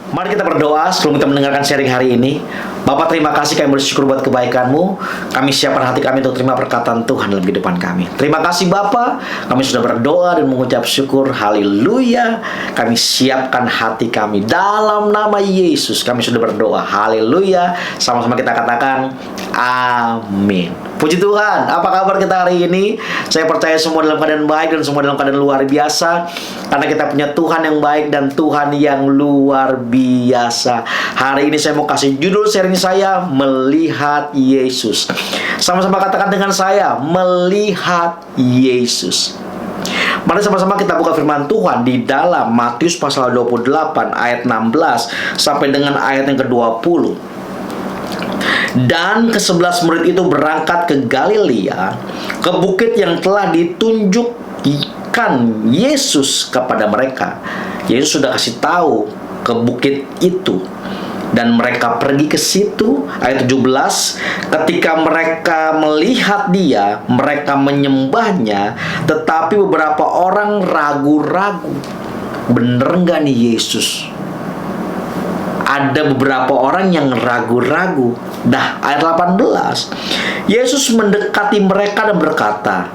Mari kita berdoa sebelum kita mendengarkan sharing hari ini. Bapak, terima kasih, kami bersyukur buat kebaikan-Mu. Kami siapkan hati kami untuk terima perkataan Tuhan dalam kehidupan kami. Terima kasih Bapak, kami sudah berdoa dan mengucap syukur. Haleluya. Kami siapkan hati kami dalam nama Yesus. Kami sudah berdoa. Haleluya. Sama-sama kita katakan amin. Puji Tuhan. Apa kabar kita hari ini? Saya percaya semua dalam keadaan baik dan semua dalam keadaan luar biasa, karena kita punya Tuhan yang baik dan Tuhan yang luar biasa. Hari ini saya mau kasih judul sharing saya, Melihat Yesus. Sama-sama katakan dengan saya, Melihat Yesus. Mari sama-sama kita buka firman Tuhan di dalam Matius pasal 28 ayat 16 sampai dengan ayat yang ke-20. Dan ke-11 murid itu berangkat ke Galilea, ke bukit yang telah ditunjukkan Yesus kepada mereka. Yesus sudah kasih tahu ke bukit itu, dan mereka pergi ke situ. Ayat 17, ketika mereka melihat dia, mereka menyembahnya, tetapi beberapa orang ragu-ragu. Bener nggak nih Yesus? Ada beberapa orang yang ragu-ragu. Dah, ayat 18, Yesus mendekati mereka dan berkata,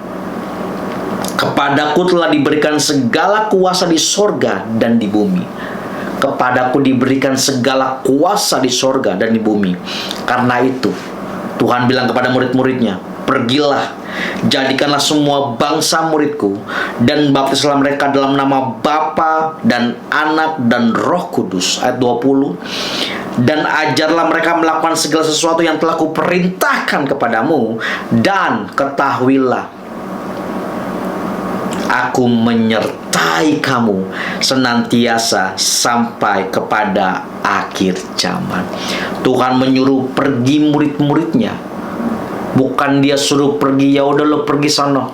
"Kepadaku telah diberikan segala kuasa di sorga dan di bumi. Kepadaku diberikan segala kuasa di sorga dan di bumi. Karena itu," Tuhan bilang kepada murid-muridnya, "Pergilah, jadikanlah semua bangsa muridku, dan baptislah mereka dalam nama Bapa dan Anak dan Roh Kudus." Ayat 20, "Dan ajarlah mereka melakukan segala sesuatu yang telah kuperintahkan kepadamu, dan ketahuilah, Aku menyertai kamu senantiasa sampai kepada akhir zaman." Tuhan menyuruh pergi murid-muridnya. Bukan dia suruh pergi, ya udah lo pergi sana.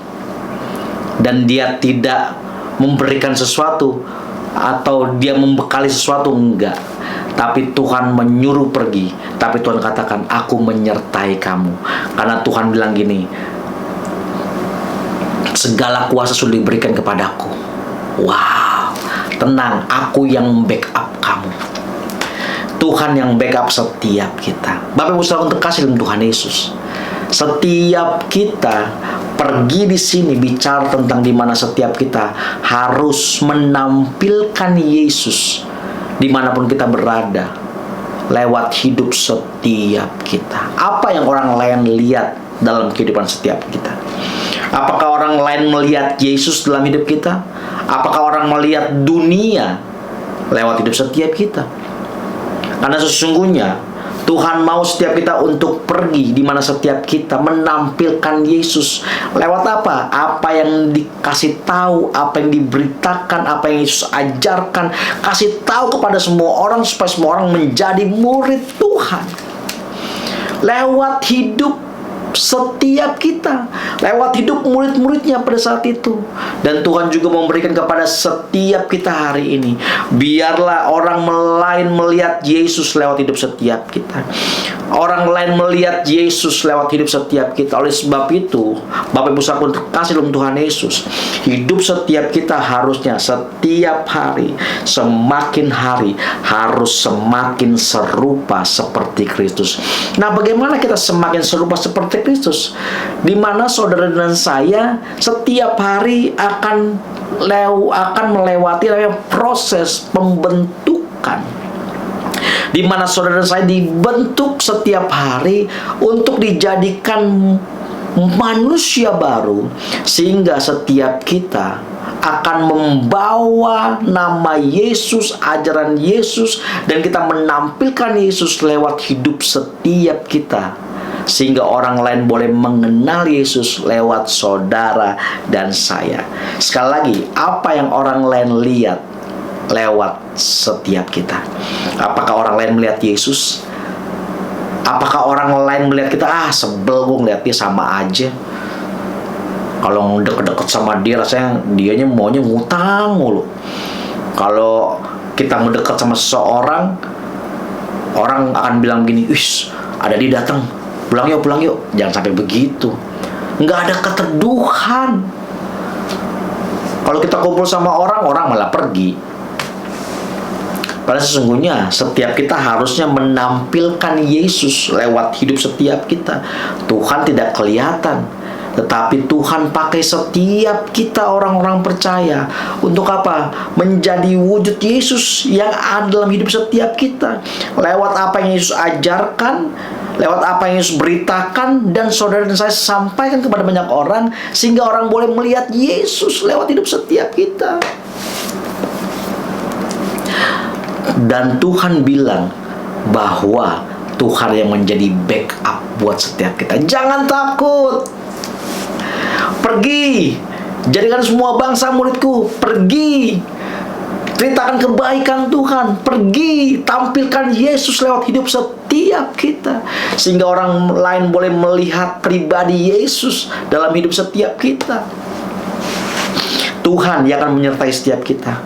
Dan dia tidak memberikan sesuatu atau dia membekali sesuatu, enggak. Tapi Tuhan menyuruh pergi. Tapi Tuhan katakan, "Aku menyertai kamu." Karena Tuhan bilang gini, segala kuasa sudah diberikan kepadaku. Wow, tenang, aku yang backup kamu. Tuhan yang backup setiap kita. Bapak Ibu saudara untuk kasih dalam Tuhan Yesus. Setiap kita pergi di sini bicara tentang di mana setiap kita harus menampilkan Yesus dimanapun kita berada, lewat hidup setiap kita. Apa yang orang lain lihat dalam kehidupan setiap kita? Apakah orang lain melihat Yesus dalam hidup kita? Apakah orang melihat dunia lewat hidup setiap kita? Karena sesungguhnya Tuhan mau setiap kita untuk pergi di mana setiap kita menampilkan Yesus. Lewat apa? Apa yang dikasih tahu, apa yang diberitakan, apa yang Yesus ajarkan, kasih tahu kepada semua orang supaya semua orang menjadi murid Tuhan. Lewat hidup setiap kita, lewat hidup murid-muridnya pada saat itu. Dan Tuhan juga memberikan kepada setiap kita hari ini, biarlah orang lain melihat Yesus lewat hidup setiap kita. Orang lain melihat Yesus lewat hidup setiap kita. Oleh sebab itu, Bapak Ibu saudara terkasih dalam Tuhan Yesus, hidup setiap kita harusnya setiap hari, semakin hari harus semakin serupa seperti Kristus. Nah, bagaimana kita semakin serupa seperti Kristus? Di mana saudara dan saya setiap hari akan melewati proses pembentukan, di mana saudara dan saya dibentuk setiap hari untuk dijadikan manusia baru, sehingga setiap kita akan membawa nama Yesus, ajaran Yesus, dan kita menampilkan Yesus lewat hidup setiap kita, sehingga orang lain boleh mengenal Yesus lewat saudara dan saya. Sekali lagi, apa yang orang lain lihat lewat setiap kita? Apakah orang lain melihat Yesus? Apakah orang lain melihat kita, sebel gue ngeliat dia sama aja, kalau deket-deket sama dia rasanya dianya maunya ngutang mulu. Kalau kita mau dekat sama seseorang, orang akan bilang gini, "Wis, ada dia datang, pulang yuk." Jangan sampai begitu. Nggak ada keteduhan. Kalau kita kumpul sama orang, orang malah pergi. Padahal sesungguhnya setiap kita harusnya menampilkan Yesus lewat hidup setiap kita. Tuhan tidak kelihatan, tetapi Tuhan pakai setiap kita orang-orang percaya. Untuk apa? Menjadi wujud Yesus yang ada dalam hidup setiap kita. Lewat apa yang Yesus ajarkan, lewat apa yang Yesus beritakan, dan saudara dan saya sampaikan kepada banyak orang, sehingga orang boleh melihat Yesus lewat hidup setiap kita. Dan Tuhan bilang bahwa Tuhan yang menjadi backup buat setiap kita. Jangan takut. Pergi, jadikan semua bangsa muridku. Pergi, ceritakan kebaikan Tuhan. Pergi, tampilkan Yesus lewat hidup setiap kita, sehingga orang lain boleh melihat pribadi Yesus dalam hidup setiap kita. Tuhan yang akan menyertai setiap kita.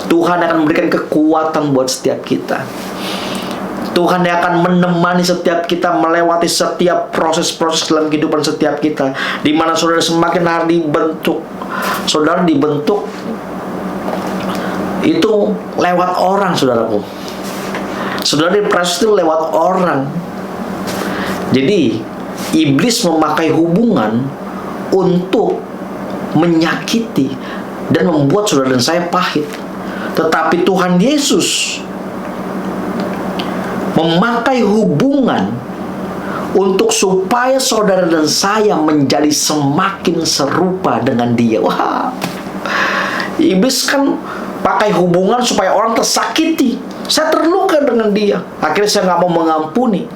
Tuhan akan memberikan kekuatan buat setiap kita. Tuhan yang akan menemani setiap kita melewati setiap proses-proses dalam kehidupan setiap kita, di mana saudara semakin hari dibentuk. Saudara dibentuk itu lewat orang, saudaraku. Saudara diproses itu lewat orang. Jadi iblis memakai hubungan untuk menyakiti dan membuat saudara dan saya pahit. Tetapi Tuhan Yesus memakai hubungan untuk supaya saudara dan saya menjadi semakin serupa dengan Dia. Wah, iblis kan pakai hubungan supaya orang tersakiti. Saya terluka dengan dia, akhirnya saya nggak mau mengampuni.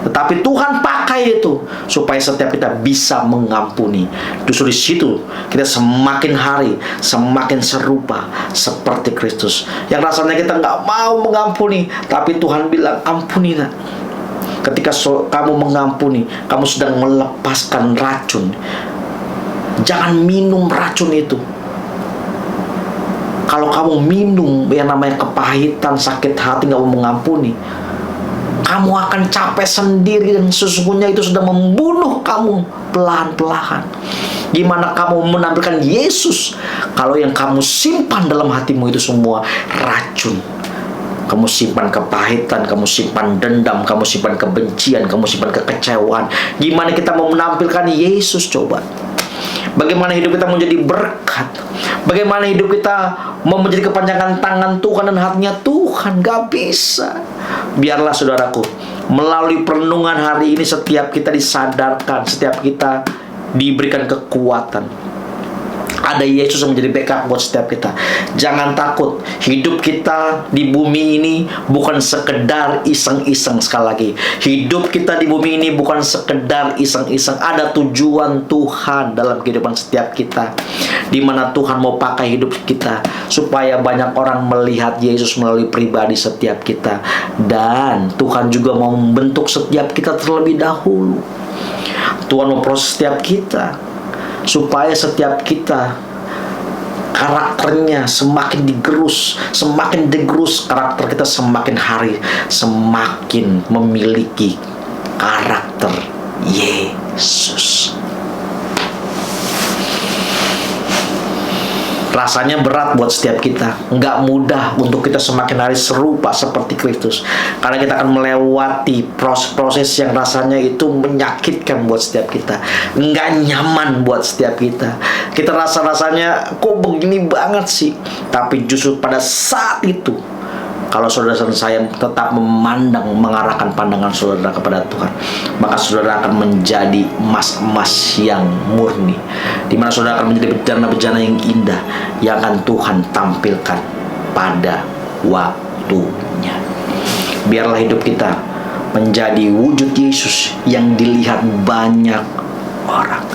Tetapi Tuhan pakai itu supaya setiap kita bisa mengampuni. Justru di situ kita semakin hari semakin serupa seperti Kristus. Yang rasanya kita nggak mau mengampuni, tapi Tuhan bilang, ampuni nak. Ketika kamu mengampuni, kamu sedang melepaskan racun. Jangan minum racun itu. Kalau kamu minum yang namanya kepahitan, sakit hati, nggak mau mengampuni, kamu akan capek sendiri, dan sesungguhnya itu sudah membunuh kamu pelan-pelan. Gimana kamu menampilkan Yesus kalau yang kamu simpan dalam hatimu itu semua racun? Kamu simpan kepahitan, kamu simpan dendam, kamu simpan kebencian, kamu simpan kekecewaan. Gimana kita mau menampilkan Yesus coba? Bagaimana hidup kita menjadi berkat? Bagaimana hidup kita mau menjadi kepanjangan tangan Tuhan dan hatinya Tuhan? Gak bisa. Biarlah saudaraku, melalui perenungan hari ini setiap kita disadarkan, setiap kita diberikan kekuatan. Ada Yesus yang menjadi backup buat setiap kita. Jangan takut. Hidup kita di bumi ini bukan sekedar iseng-iseng. Sekali lagi, hidup kita di bumi ini bukan sekedar iseng-iseng. Ada tujuan Tuhan dalam kehidupan setiap kita, di mana Tuhan mau pakai hidup kita supaya banyak orang melihat Yesus melalui pribadi setiap kita. Dan Tuhan juga mau membentuk setiap kita terlebih dahulu. Tuhan mau proses setiap kita supaya setiap kita karakternya semakin digerus, semakin digerus karakter kita, semakin hari semakin memiliki karakter Yesus. Rasanya berat buat setiap kita. Nggak mudah untuk kita semakin hari serupa seperti Kristus. Karena kita akan melewati proses-proses yang rasanya itu menyakitkan buat setiap kita. Nggak nyaman buat setiap kita. Kita rasa-rasanya kok begini banget sih. Tapi justru pada saat itu, kalau saudara dan saya tetap mengarahkan pandangan saudara kepada Tuhan, maka saudara akan menjadi emas-emas yang murni, di mana saudara akan menjadi bejana-bejana yang indah yang akan Tuhan tampilkan pada waktunya. Biarlah hidup kita menjadi wujud Yesus yang dilihat banyak orang.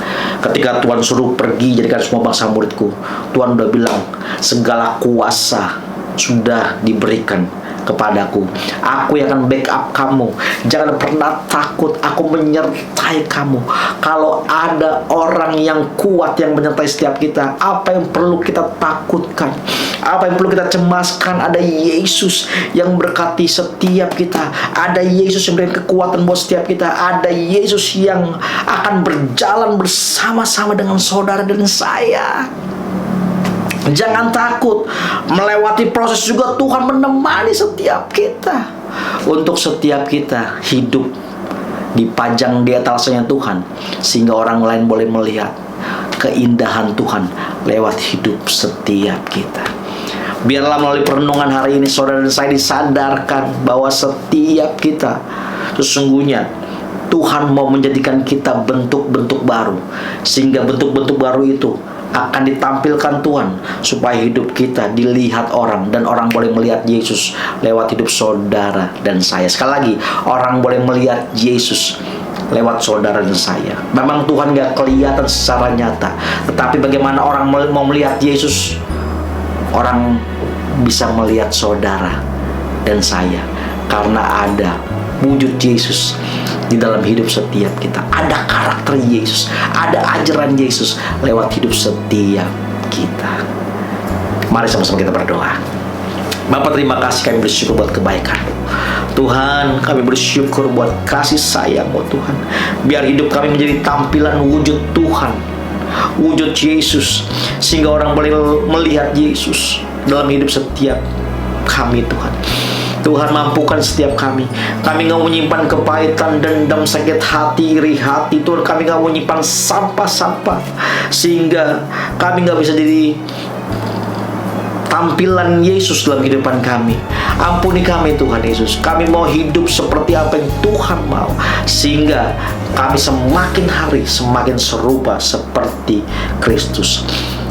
Ketika Tuhan suruh pergi jadikan semua bangsa muridku, Tuhan udah bilang segala kuasa sudah diberikan kepadaku. Aku yang akan backup kamu. Jangan pernah takut, aku menyertai kamu. Kalau ada orang yang kuat yang menyertai setiap kita, apa yang perlu kita takutkan? Apa yang perlu kita cemaskan? Ada Yesus yang berkati setiap kita. Ada Yesus yang memberikan kekuatan buat setiap kita. Ada Yesus yang akan berjalan bersama-sama dengan saudara dan saya. Jangan takut. Melewati proses juga Tuhan menemani setiap kita. Untuk setiap kita hidup dipajang di etalsenya Tuhan, sehingga orang lain boleh melihat keindahan Tuhan lewat hidup setiap kita. Biarlah melalui perenungan hari ini saudara dan saya disadarkan bahwa setiap kita sesungguhnya Tuhan mau menjadikan kita bentuk-bentuk baru, sehingga bentuk-bentuk baru itu akan ditampilkan Tuhan, supaya hidup kita dilihat orang, dan orang boleh melihat Yesus lewat hidup saudara dan saya. Sekali lagi, orang boleh melihat Yesus lewat saudara dan saya. Memang Tuhan gak kelihatan secara nyata, tetapi bagaimana orang mau melihat Yesus? Orang bisa melihat saudara dan saya karena ada wujud Yesus di dalam hidup setiap kita. Ada karakter Yesus, ada ajaran Yesus lewat hidup setiap kita. Mari sama-sama kita berdoa. Bapa, terima kasih, kami bersyukur buat kebaikan-Mu. Tuhan, kami bersyukur buat kasih sayang-Mu Tuhan. Biar hidup kami menjadi tampilan wujud Tuhan, wujud Yesus, sehingga orang boleh melihat Yesus dalam hidup setiap kami Tuhan. Tuhan, mampukan setiap kami. Kami gak mau menyimpan kepahitan, dendam, sakit hati, iri hati. Tuhan, kami gak mau menyimpan sampah-sampah, sehingga kami gak bisa jadi tampilan Yesus dalam kehidupan kami. Ampuni kami Tuhan Yesus. Kami mau hidup seperti apa yang Tuhan mau, sehingga kami semakin hari semakin serupa seperti Kristus.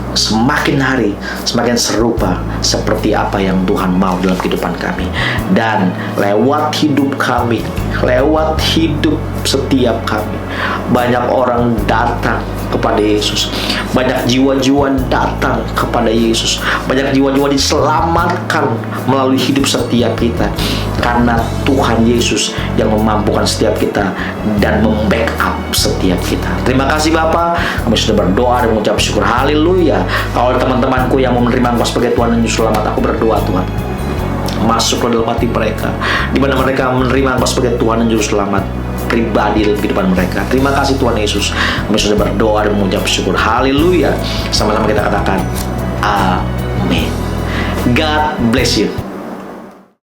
Semakin hari semakin serupa seperti apa yang Tuhan mau dalam kehidupan kami. Dan lewat hidup kami, lewat hidup setiap kami, banyak orang datang kepada Yesus. Banyak jiwa-jiwa datang kepada Yesus. Banyak jiwa-jiwa diselamatkan melalui hidup setiap kita, karena Tuhan Yesus yang memampukan setiap kita dan membackup setiap kita. Terima kasih Bapa. Kami sudah berdoa dan mengucap syukur. Haleluya. Kalau teman-temanku yang mau menerima Engkau sebagai Tuhan dan Juru Selamat, aku berdoa Tuhan, masuk ke dalam hati mereka, di mana mereka menerima Engkau sebagai Tuhan dan Juru Selamat pribadi dalam kehidupan mereka. Terima kasih Tuhan Yesus. Kami sudah berdoa dan mengucap syukur. Haleluya. Sama-sama kita katakan amin. God bless you.